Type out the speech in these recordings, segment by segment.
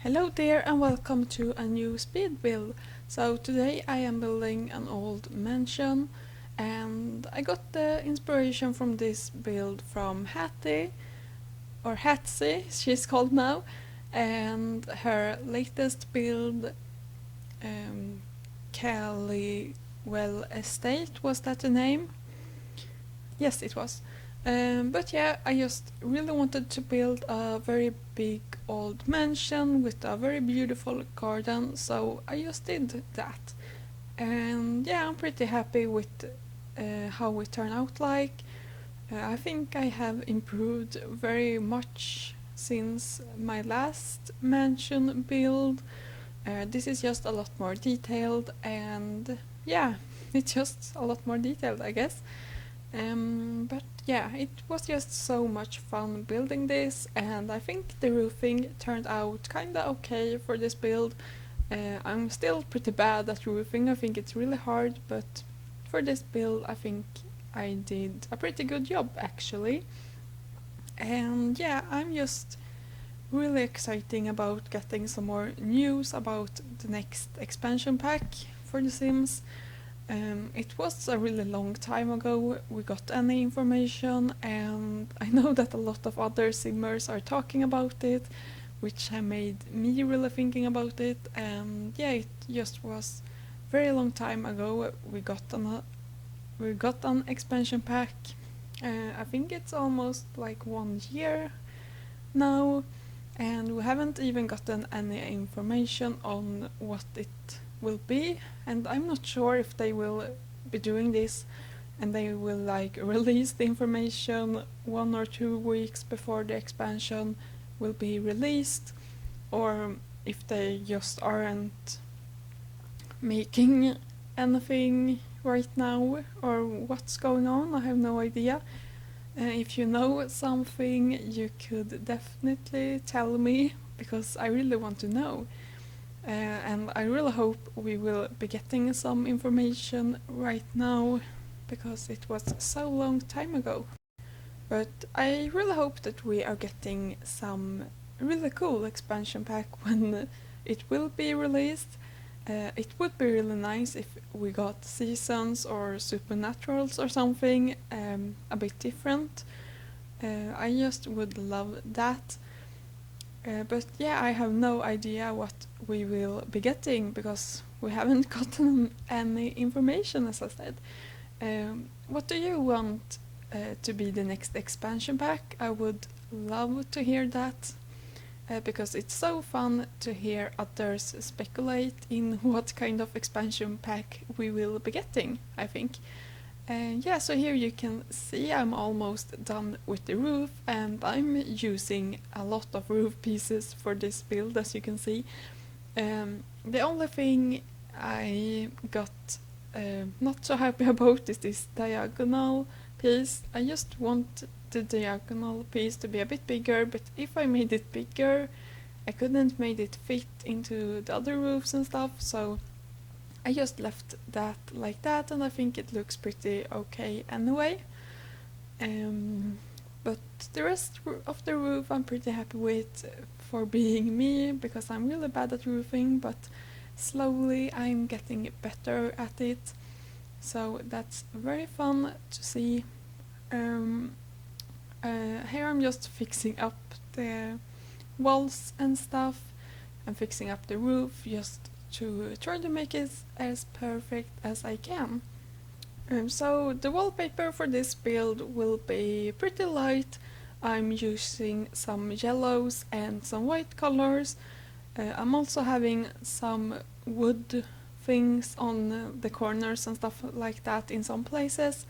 Hello there and welcome to a new speed build. So today I am building an old mansion and I got the inspiration from this build from Hattie, or Hatsy she's called now, and her latest build, Callywell Estate, was that the name? Yes, it was. But yeah, I just really wanted to build a very big old mansion with a very beautiful garden, so I just did that. And yeah, I'm pretty happy with how it turned out like. I think I have improved very much since my last mansion build. This is just a lot more detailed and yeah, it's just a lot more detailed, I guess. But yeah, it was just so much fun building this, and I think the roofing turned out kinda okay for this build. I'm still pretty bad at roofing, I think it's really hard, but for this build I think I did a pretty good job actually. And yeah, I'm just really excited about getting some more news about the next expansion pack for The Sims. It was a really long time ago we got any information, and I know that a lot of other simmers are talking about it, which have made me really thinking about it. And yeah, it just was very long time ago we got an expansion pack. I think it's almost like 1 year now, and we haven't even gotten any information on what it will be, and I'm not sure if they will be doing this and they will like release the information 1 or 2 weeks before the expansion will be released, or if they just aren't making anything right now, or what's going on. I have no idea. If you know something, you could definitely tell me, because I really want to know. And I really hope we will be getting some information right now, because it was so long time ago. But I really hope that we are getting some really cool expansion pack when it will be released. It would be really nice if we got seasons or supernaturals or something a bit different. I just would love that. But yeah, I have no idea what we will be getting because we haven't gotten any information, as I said. What do you want to be the next expansion pack? I would love to hear that, because it's so fun to hear others speculate in what kind of expansion pack we will be getting, I think. Yeah, so here you can see I'm almost done with the roof, and I'm using a lot of roof pieces for this build, as you can see. The only thing I got not so happy about is this diagonal piece. I just want the diagonal piece to be a bit bigger, but if I made it bigger I couldn't make it fit into the other roofs and stuff, so I just left that like that, and I think it looks pretty okay anyway. But the rest of the roof I'm pretty happy with for being me, because I'm really bad at roofing, but slowly I'm getting better at it, so that's very fun to see. Here I'm just fixing up the walls and stuff and fixing up the roof just to try to make it as perfect as I can. So the wallpaper for this build will be pretty light. I'm using some yellows and some white colors. I'm also having some wood things on the corners and stuff like that in some places,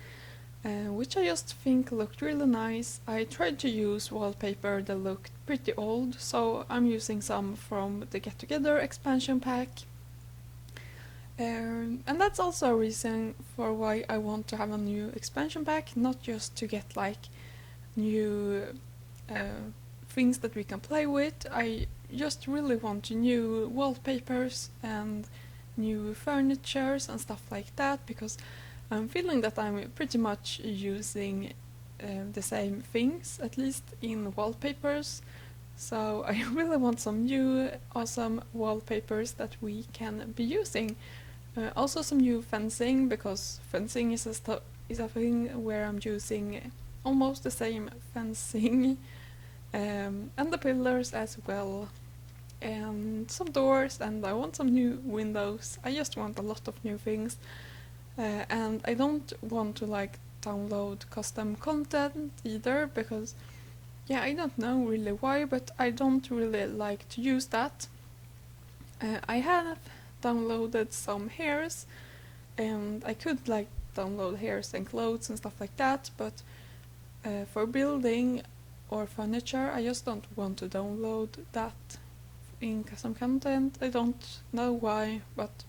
which I just think looked really nice. I tried to use wallpaper that looked pretty old, so I'm using some from the Get Together expansion pack. And that's also a reason for why I want to have a new expansion pack, not just to get like new things that we can play with. I just really want new wallpapers and new furnitures and stuff like that, because I'm feeling that I'm pretty much using the same things, at least in wallpapers. So I really want some new awesome wallpapers that we can be using. Also some new fencing, because fencing is a thing where I'm using almost the same fencing, and the pillars as well, and some doors, and I want some new windows. I just want a lot of new things, and I don't want to like download custom content either, because I don't know really why, but I don't really like to use that. I have downloaded some hairs, and I could like download hairs and clothes and stuff like that, but for building or furniture I just don't want to download that in custom content. I don't know why, but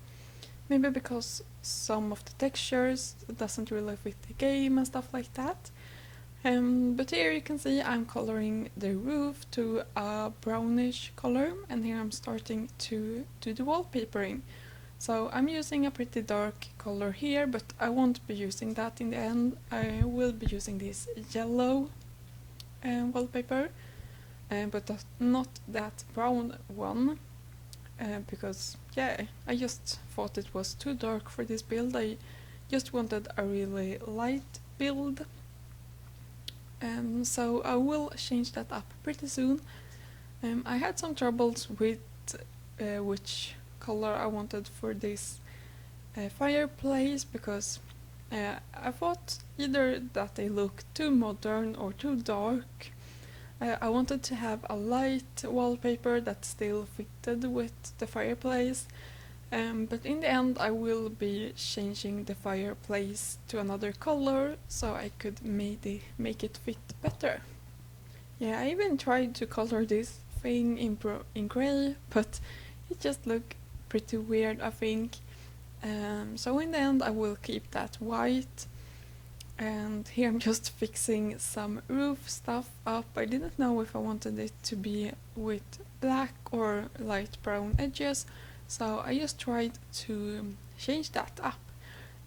maybe because some of the textures doesn't really fit the game and stuff like that. But here you can see I'm coloring the roof to a brownish color, and here I'm starting to do the wallpapering. So I'm using a pretty dark color here, but I won't be using that in the end. I will be using this yellow wallpaper, but not that brown one, because I just thought it was too dark for this build. I just wanted a really light build. So I will change that up pretty soon. I had some troubles with which color I wanted for this fireplace, because I thought either that they look too modern or too dark. I wanted to have a light wallpaper that still fitted with the fireplace, but in the end I will be changing the fireplace to another color so I could make it fit better. I even tried to color this thing in grey, but it just looked pretty weird, I think. So in the end I will keep that white. And here I'm just fixing some roof stuff up. I didn't know if I wanted it to be with black or light brown edges, so I just tried to change that up.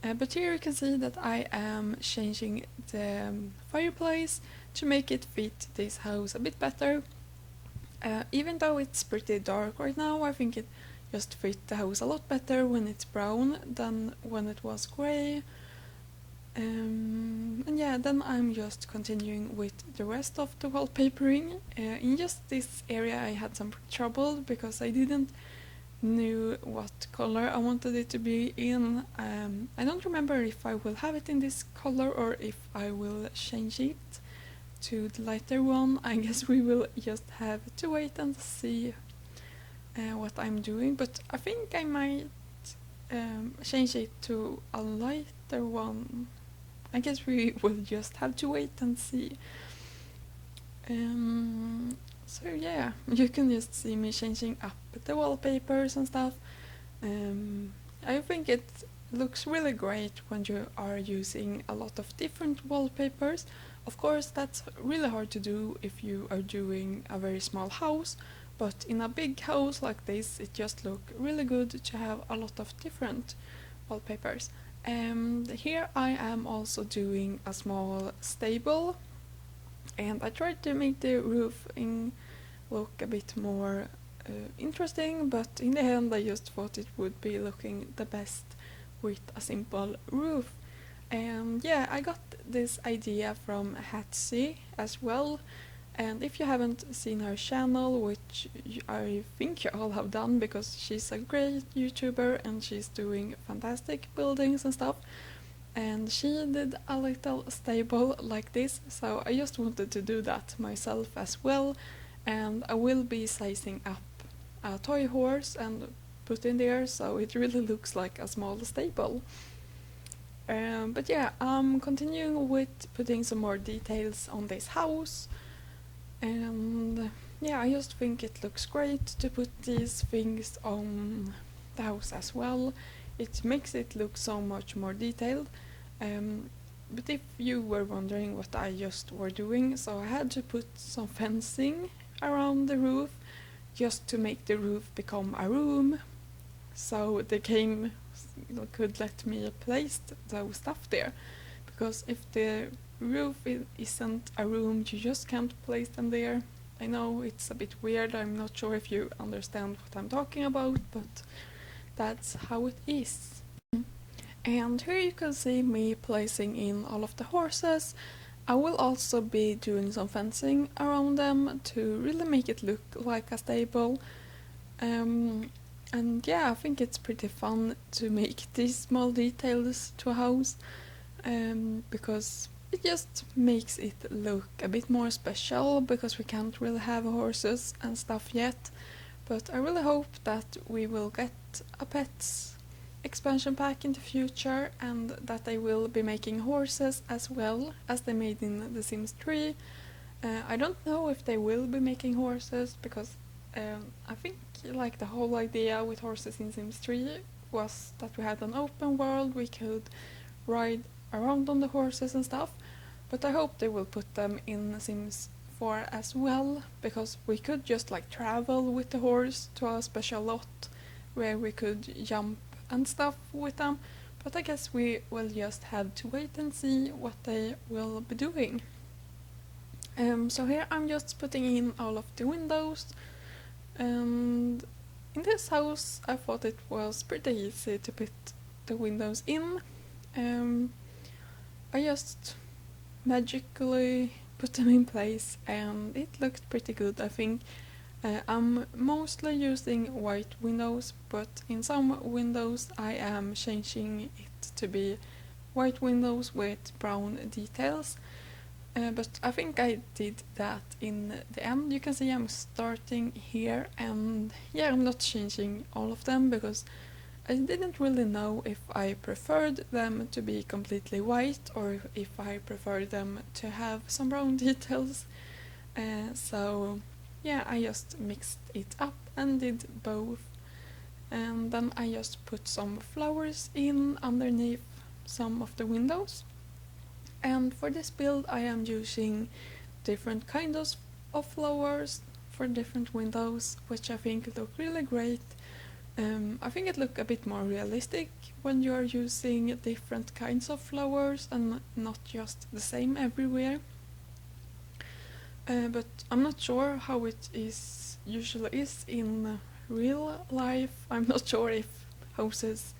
But here you can see that I am changing the fireplace to make it fit this house a bit better. Even though it's pretty dark right now, I think it just fit the house a lot better when it's brown than when it was grey. And then I'm just continuing with the rest of the wallpapering. In just this area I had some trouble because I didn't know what color I wanted it to be in. I don't remember if I will have it in this color or if I will change it to the lighter one. I guess we will just have to wait and see what I'm doing, but I think I might change it to a lighter one. I guess we will just have to wait and see. So you can just see me changing up the wallpapers and stuff. I think it looks really great when you are using a lot of different wallpapers. Of course, that's really hard to do if you are doing a very small house, but in a big house like this it just looks really good to have a lot of different wallpapers. Here I am also doing a small stable, and I tried to make the roofing look a bit more interesting, but in the end I just thought it would be looking the best with a simple roof. And I got this idea from Hatsy as well, and if you haven't seen her channel, which I think you all have done because she's a great YouTuber and she's doing fantastic buildings and stuff, and she did a little stable like this, so I just wanted to do that myself as well. And I will be sizing up a toy horse and put in there so it really looks like a small stable. But I'm continuing with putting some more details on this house. And I just think it looks great to put these things on the house as well. It makes it look so much more detailed. But if you were wondering what I just were doing, so I had to put some fencing around the roof just to make the roof become a room, so the game could let me place those stuff there. Because if the roof isn't a room, you just can't place them there. I know it's a bit weird, I'm not sure if you understand what I'm talking about, but that's how it is. And here you can see me placing in all of the horses. I will also be doing some fencing around them to really make it look like a stable. And yeah, I think it's pretty fun to make these small details to a house, because it just makes it look a bit more special, because we can't really have horses and stuff yet. But I really hope that we will get a pets expansion pack in the future, and that they will be making horses as well as they made in The Sims 3. I don't know if they will be making horses, because I think like the whole idea with horses in Sims 3 was that we had an open world, we could ride around on the horses and stuff, but I hope they will put them in Sims 4 as well, because we could just like travel with the horse to a special lot where we could jump and stuff with them, but I guess we will just have to wait and see what they will be doing. So here I'm just putting in all of the windows, and in this house I thought it was pretty easy to put the windows in. I just magically put them in place and it looked pretty good, I think. I'm mostly using white windows, but in some windows I am changing it to be white windows with brown details. But I think I did that in the end. You can see I'm starting here, and yeah, I'm not changing all of them because I didn't really know if I preferred them to be completely white or if I preferred them to have some brown details. So yeah, I just mixed it up and did both. And then I just put some flowers in underneath some of the windows. And for this build I am using different kinds of flowers for different windows, which I think look really great. I think it looks a bit more realistic when you are using different kinds of flowers and not just the same everywhere. But I'm not sure how it usually is in real life. I'm not sure if houses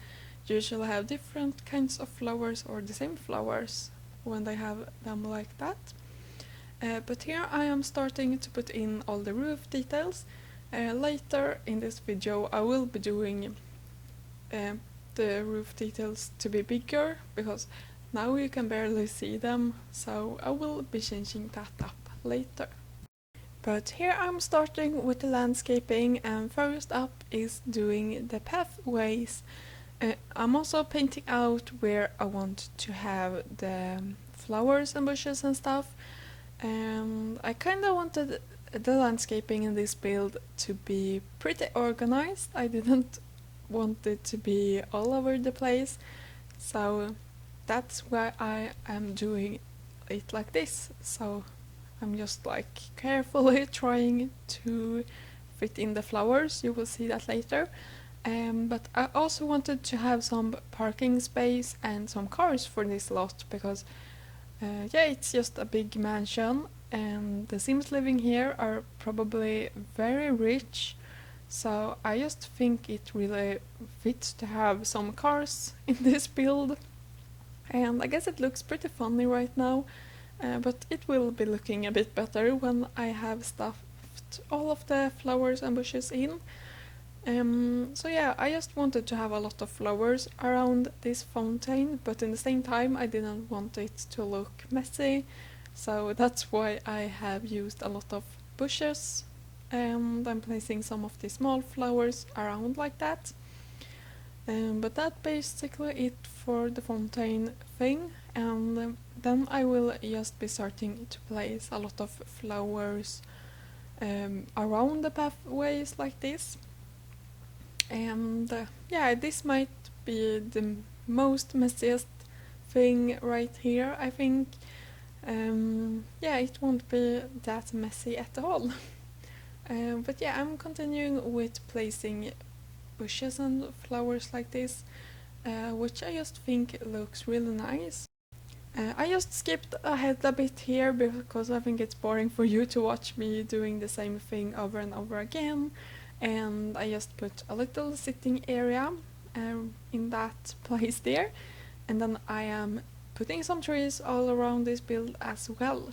usually have different kinds of flowers or the same flowers when they have them like that. But here I am starting to put in all the roof details. Later in this video I will be doing the roof details to be bigger, because now you can barely see them, so I will be changing that up later. But here I'm starting with the landscaping, and first up is doing the pathways. I'm also painting out where I want to have the flowers and bushes and stuff. I kinda wanted the landscaping in this build to be pretty organized. I didn't want it to be all over the place, so that's why I am doing it like this. So I'm just like carefully trying to fit in the flowers, you will see that later. But I also wanted to have some parking space and some cars for this lot, because yeah, it's just a big mansion and the Sims living here are probably very rich, so I just think it really fits to have some cars in this build. And I guess it looks pretty funny right now, but it will be looking a bit better when I have stuffed all of the flowers and bushes in. So yeah, I just wanted to have a lot of flowers around this fountain, but in the same time I didn't want it to look messy, so that's why I have used a lot of bushes, and I'm placing some of the small flowers around like that. But that's basically it for the fountain thing, and then I will just be starting to place a lot of flowers around the pathways like this. And yeah, this might be the most messiest thing right here, I think. Yeah, it won't be that messy at all. But yeah, I'm continuing with placing bushes and flowers like this, which I just think looks really nice. I just skipped ahead a bit here because I think it's boring for you to watch me doing the same thing over and over again, and I just put a little sitting area in that place there, and then I am putting some trees all around this build as well.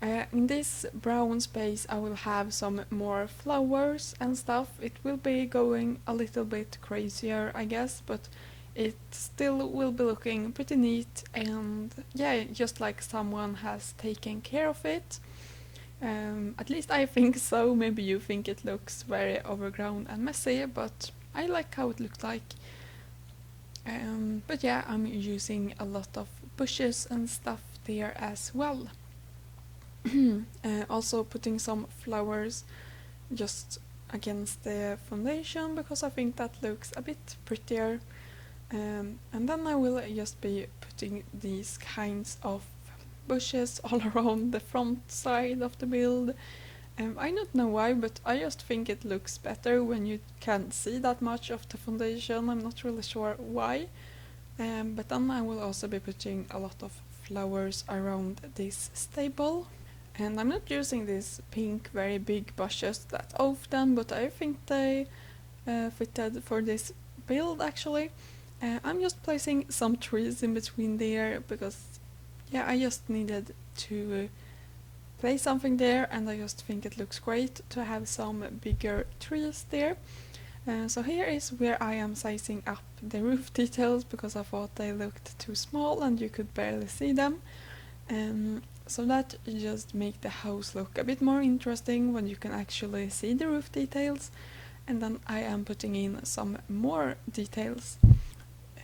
In this brown space I will have some more flowers and stuff. It will be going a little bit crazier, I guess, but it still will be looking pretty neat, and yeah, just like someone has taken care of it. At least I think so. Maybe you think it looks very overgrown and messy, but I like how it looked like. But yeah, I'm using a lot of bushes and stuff there as well. Also putting some flowers just against the foundation because I think that looks a bit prettier. And then I will just be putting these kinds of bushes all around the front side of the build. I don't know why, but I just think it looks better when you can't see that much of the foundation. I'm not really sure why. But then I will also be putting a lot of flowers around this stable. And I'm not using these pink very big bushes that often, but I think they fitted for this build actually. I'm just placing some trees in between there because yeah, I just needed to place something there, and I just think it looks great to have some bigger trees there. So here is where I am sizing up the roof details because I thought they looked too small and you could barely see them. So that just make the house look a bit more interesting when you can actually see the roof details. And then I am putting in some more details.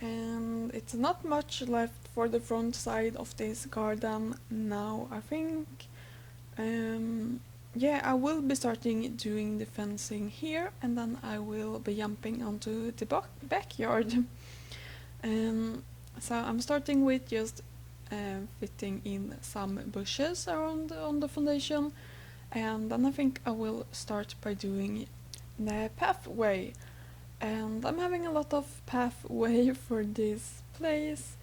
And it's not much left for the front side of this garden now, I think. Yeah, I will be starting doing the fencing here, and then I will be jumping onto the backyard. So I'm starting with just fitting in some bushes around on the foundation, and then I think I will start by doing the pathway. And I'm having a lot of pathway for this place,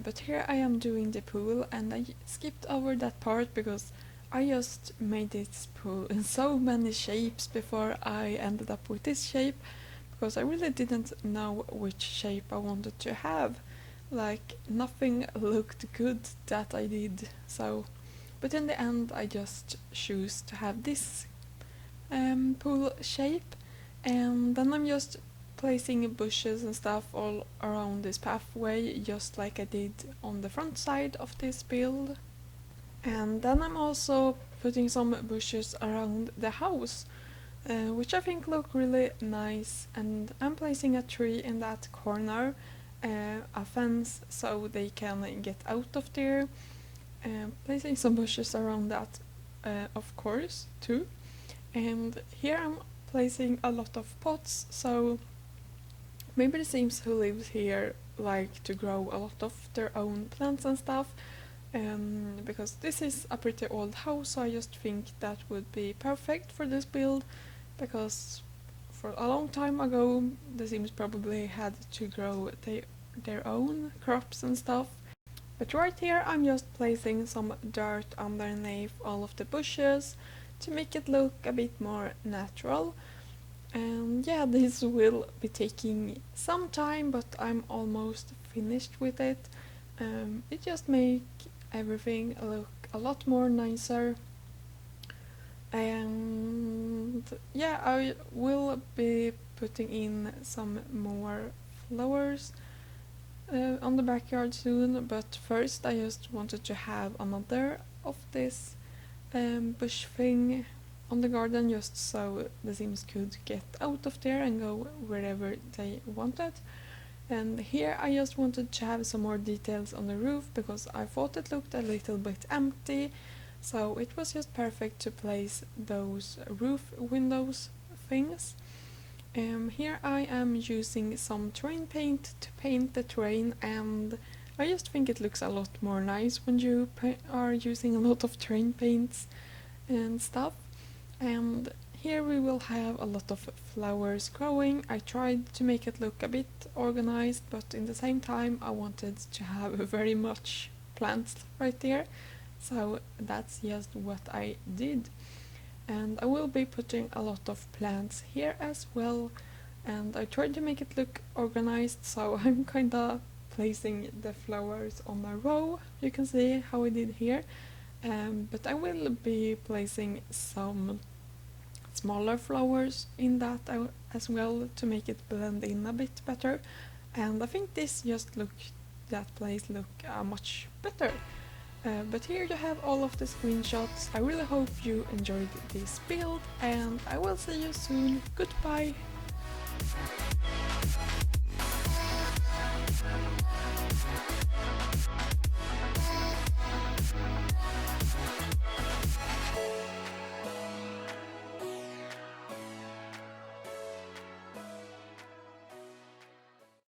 but here I am doing the pool, and I skipped over that part because I just made this pool in so many shapes before I ended up with this shape, because I really didn't know which shape I wanted to have. Like, nothing looked good that I did, so... But in the end I just choose to have this pool shape, and then I'm just placing bushes and stuff all around this pathway, just like I did on the front side of this build. And then I'm also putting some bushes around the house, which I think look really nice, and I'm placing a tree in that corner, a fence so they can get out of there, placing some bushes around that of course too. And here I'm placing a lot of pots, so maybe the Sims who live here like to grow a lot of their own plants and stuff, because this is a pretty old house, so I just think that would be perfect for this build, because for a long time ago the Sims probably had to grow their own crops and stuff. But right here I'm just placing some dirt underneath all of the bushes to make it look a bit more natural. And yeah, this will be taking some time, but I'm almost finished with it. It just makes everything look a lot more nicer. And yeah, I will be putting in some more flowers on the backyard soon, but first I just wanted to have another of this bush thing on the garden, just so the Sims could get out of there and go wherever they wanted. And here I just wanted to have some more details on the roof because I thought it looked a little bit empty, so it was just perfect to place those roof windows things. Here I am using some terrain paint to paint the terrain, and I just think it looks a lot more nice when you are using a lot of terrain paints and stuff. And here we will have a lot of flowers growing. I tried to make it look a bit organized, but in the same time I wanted to have very much plants right there, so that's just what I did. And I will be putting a lot of plants here as well, and I tried to make it look organized, so I'm kinda placing the flowers on a row. You can see how I did here, but I will be placing some smaller flowers in that as well to make it blend in a bit better, and I think this just looked that place look much better. But here you have all of the screenshots. I really hope you enjoyed this build, and I will see you soon. Goodbye!